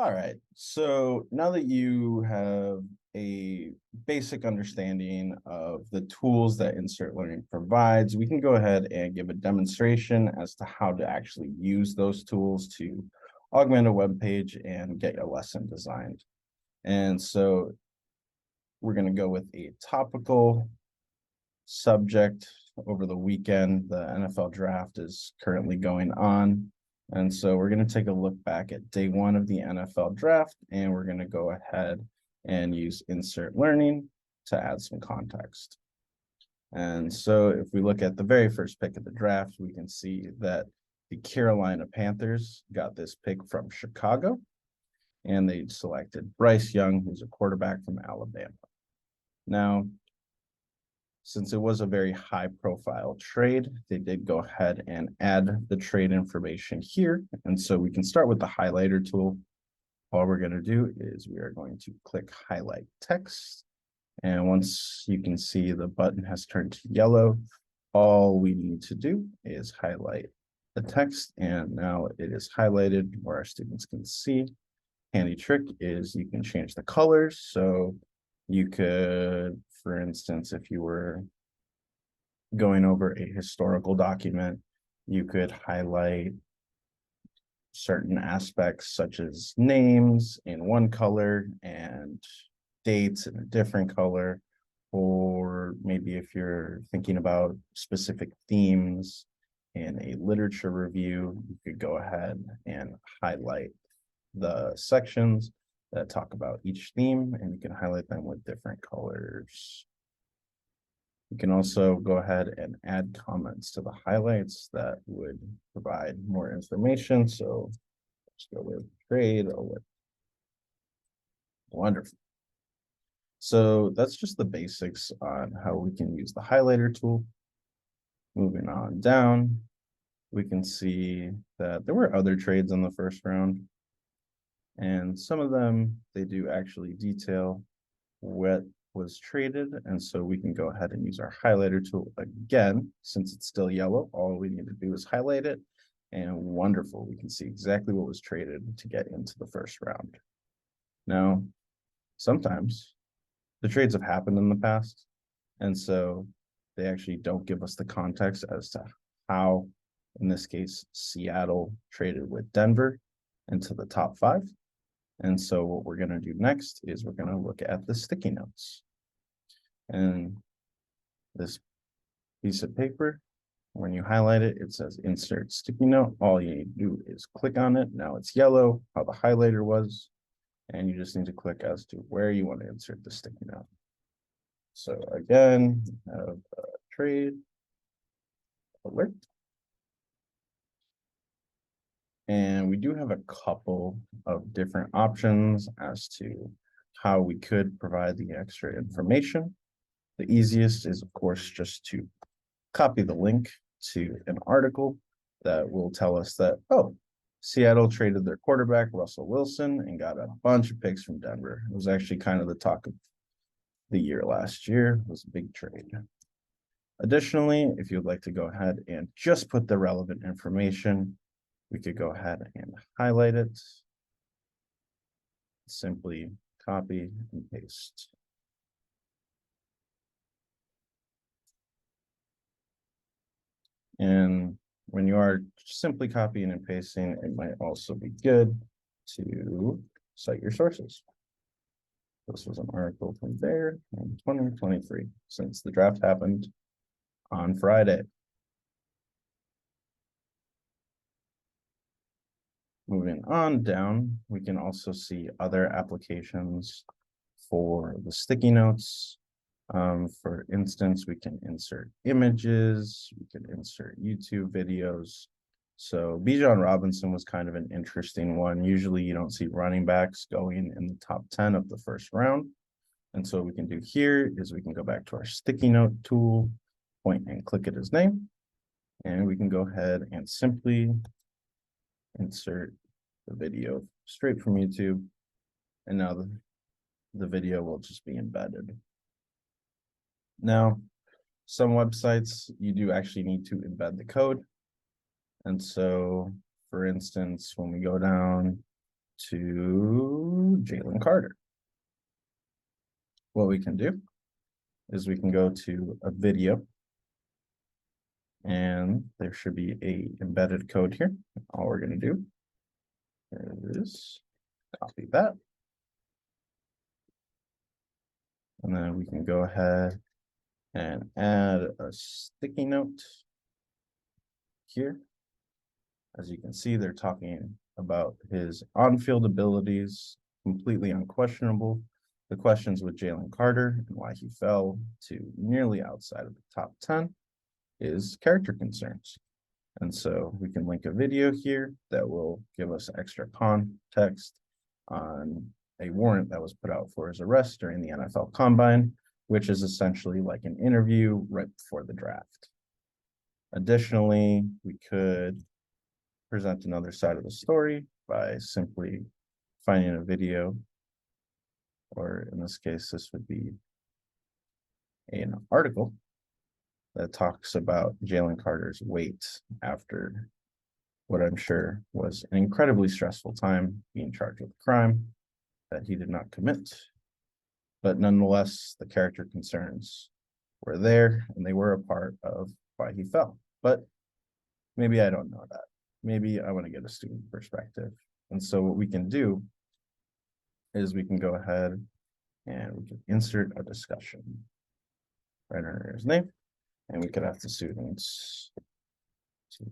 All right, so now that you have a basic understanding of the tools that Insert Learning provides, we can go ahead and give a demonstration as to how to actually use those tools to augment a web page and get your lesson designed. And so we're going to go with a topical subject. Over the weekend, the NFL draft is currently going on. And so we're going to take a look back at day one of the NFL draft, and we're going to go ahead and use Insert Learning to add some context. And so if we look at the very first pick of the draft, we can see that the Carolina Panthers got this pick from Chicago, and they selected Bryce Young, who's a quarterback from Alabama. Now, since it was a very high profile trade, they did go ahead and add the trade information here. And so we can start with the highlighter tool. All we're going to do is we are going to click highlight text. And once you can see the button has turned to yellow, all we need to do is highlight the text. And now it is highlighted where our students can see. Handy trick is you can change the colors. So you could, for instance, if you were going over a historical document, you could highlight certain aspects such as names in one color and dates in a different color. Or maybe if you're thinking about specific themes in a literature review, you could go ahead and highlight the sections that talk about each theme, and you can highlight them with different colors. You can also go ahead and add comments to the highlights that would provide more information. So let's go with trade. Wonderful. So that's just the basics on how we can use the highlighter tool. Moving on down, we can see that there were other trades in the first round. And some of them, they do actually detail what was traded. And so we can go ahead and use our highlighter tool again. Since it's still yellow, all we need to do is highlight it. And wonderful, we can see exactly what was traded to get into the first round. Now, sometimes the trades have happened in the past. And so they actually don't give us the context as to how, in this case, Seattle traded with Denver into the top 5. And so what we're going to do next is we're going to look at the sticky notes. And this piece of paper, when you highlight it, it says insert sticky note. All you need to do is click on it. Now it's yellow, how the highlighter was. And you just need to click as to where you want to insert the sticky note. So again, we have a trade alert. And we do have a couple of different options as to how we could provide the extra information. The easiest is, of course, just to copy the link to an article that will tell us that, oh, Seattle traded their quarterback, Russell Wilson, and got a bunch of picks from Denver. It was actually kind of the talk of the year last year. It was a big trade. Additionally, if you'd like to go ahead and just put the relevant information, we could go ahead and highlight it. Simply copy and paste. And when you are simply copying and pasting, it might also be good to cite your sources. This was an article from there in 2023, since the draft happened on Friday. Moving on down, we can also see other applications for the sticky notes. For instance, we can insert images, we can insert YouTube videos. So Bijan Robinson was kind of an interesting one. Usually you don't see running backs going in the top 10 of the first round. And so what we can do here is we can go back to our sticky note tool, point and click at his name, and we can go ahead and simply insert the video straight from YouTube. And now the video will just be embedded. Now, some websites, you do actually need to embed the code. And so, for instance, when we go down to Jalen Carter. What we can do is we can go to a video, and there should be a embedded code here. All we're going to do is copy that. And then we can go ahead and add a sticky note here. As you can see, they're talking about his on-field abilities, completely unquestionable. The questions with Jalen Carter and why he fell to nearly outside of the top 10 is character concerns. And so we can link a video here that will give us extra context on a warrant that was put out for his arrest during the NFL Combine, which is essentially like an interview right before the draft. Additionally, we could present another side of the story by simply finding a video, or in this case, this would be an article that talks about Jalen Carter's weight after what I'm sure was an incredibly stressful time being charged with a crime that he did not commit. But nonetheless, the character concerns were there, and they were a part of why he fell. But maybe I don't know that. Maybe I want to get a student perspective. And so what we can do is we can go ahead and we can insert a discussion right under his name, and we could ask the students to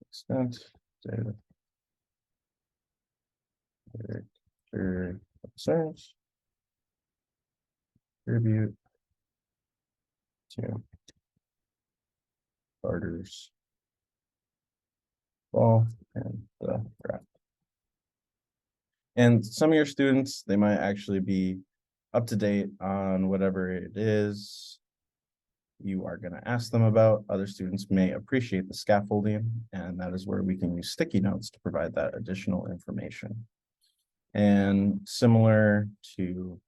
extent data concerns tribute to Carter's fall and the draft. And some of your students, they might actually be up to date on whatever it is you are going to ask them about. Other students may appreciate the scaffolding, and that is where we can use sticky notes to provide that additional information. And similar to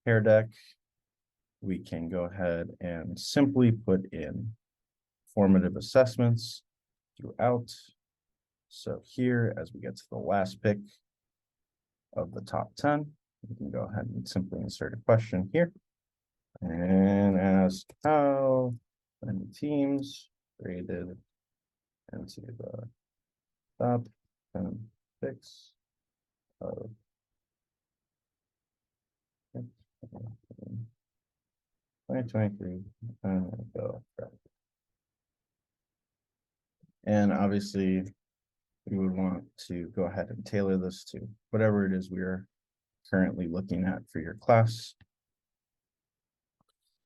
Hair Deck, we can go ahead and simply put in formative assessments throughout. So here, as we get to the last pick of the top 10, we can go ahead and simply insert a question here and ask how many teams graded into the top 10 picks of 2023 NFL draft. And obviously, we would want to go ahead and tailor this to whatever it is we are currently looking at for your class.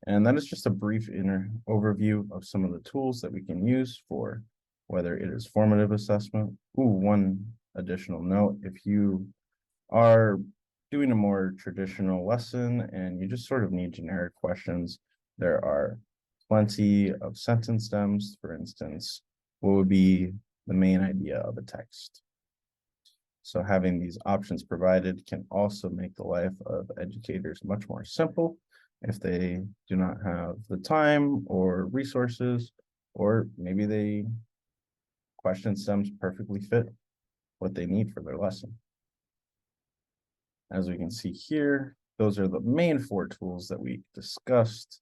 And that is just a brief overview of some of the tools that we can use for whether it is formative assessment. One additional note, if you are doing a more traditional lesson and you just sort of need generic questions, there are plenty of sentence stems. For instance, what would be the main idea of a text? So having these options provided can also make the life of educators much more simple if they do not have the time or resources, or maybe the question stems perfectly fit what they need for their lesson. As we can see here, those are the main 4 tools that we discussed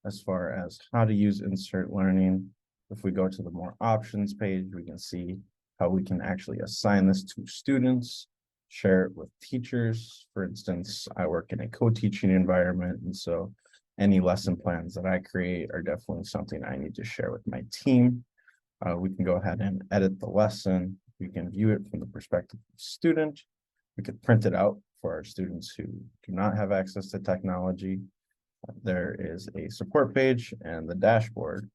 as far as how to use insert learning. If we go to the more options page, we can see how we can actually assign this to students, share it with teachers. For instance, I work in a co-teaching environment, and so any lesson plans that I create are definitely something I need to share with my team. We can go ahead and edit the lesson. We can view it from the perspective of the student. We could print it out for our students who do not have access to technology. There is a support page, and the dashboard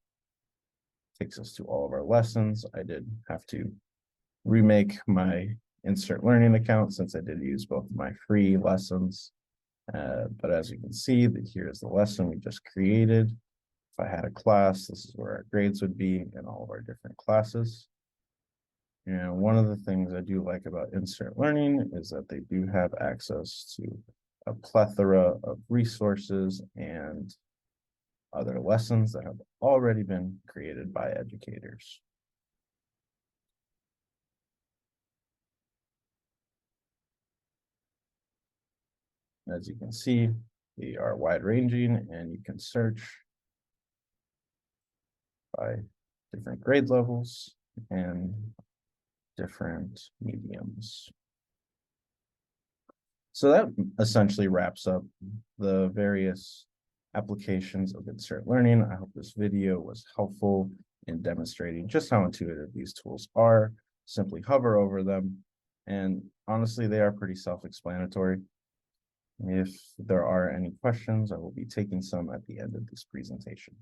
takes us to all of our lessons. I did have to remake my InsertLearning account since I did use both of my free lessons. But as you can see, here's the lesson we just created. If I had a class, this is where our grades would be in all of our different classes. And one of the things I do like about InsertLearning is that they do have access to a plethora of resources and other lessons that have already been created by educators. As you can see, they are wide-ranging, and you can search by different grade levels and different mediums. So that essentially wraps up the various applications of Insert Learning. I hope this video was helpful in demonstrating just how intuitive these tools are. Simply hover over them, and honestly, they are pretty self-explanatory. If there are any questions, I will be taking some at the end of this presentation.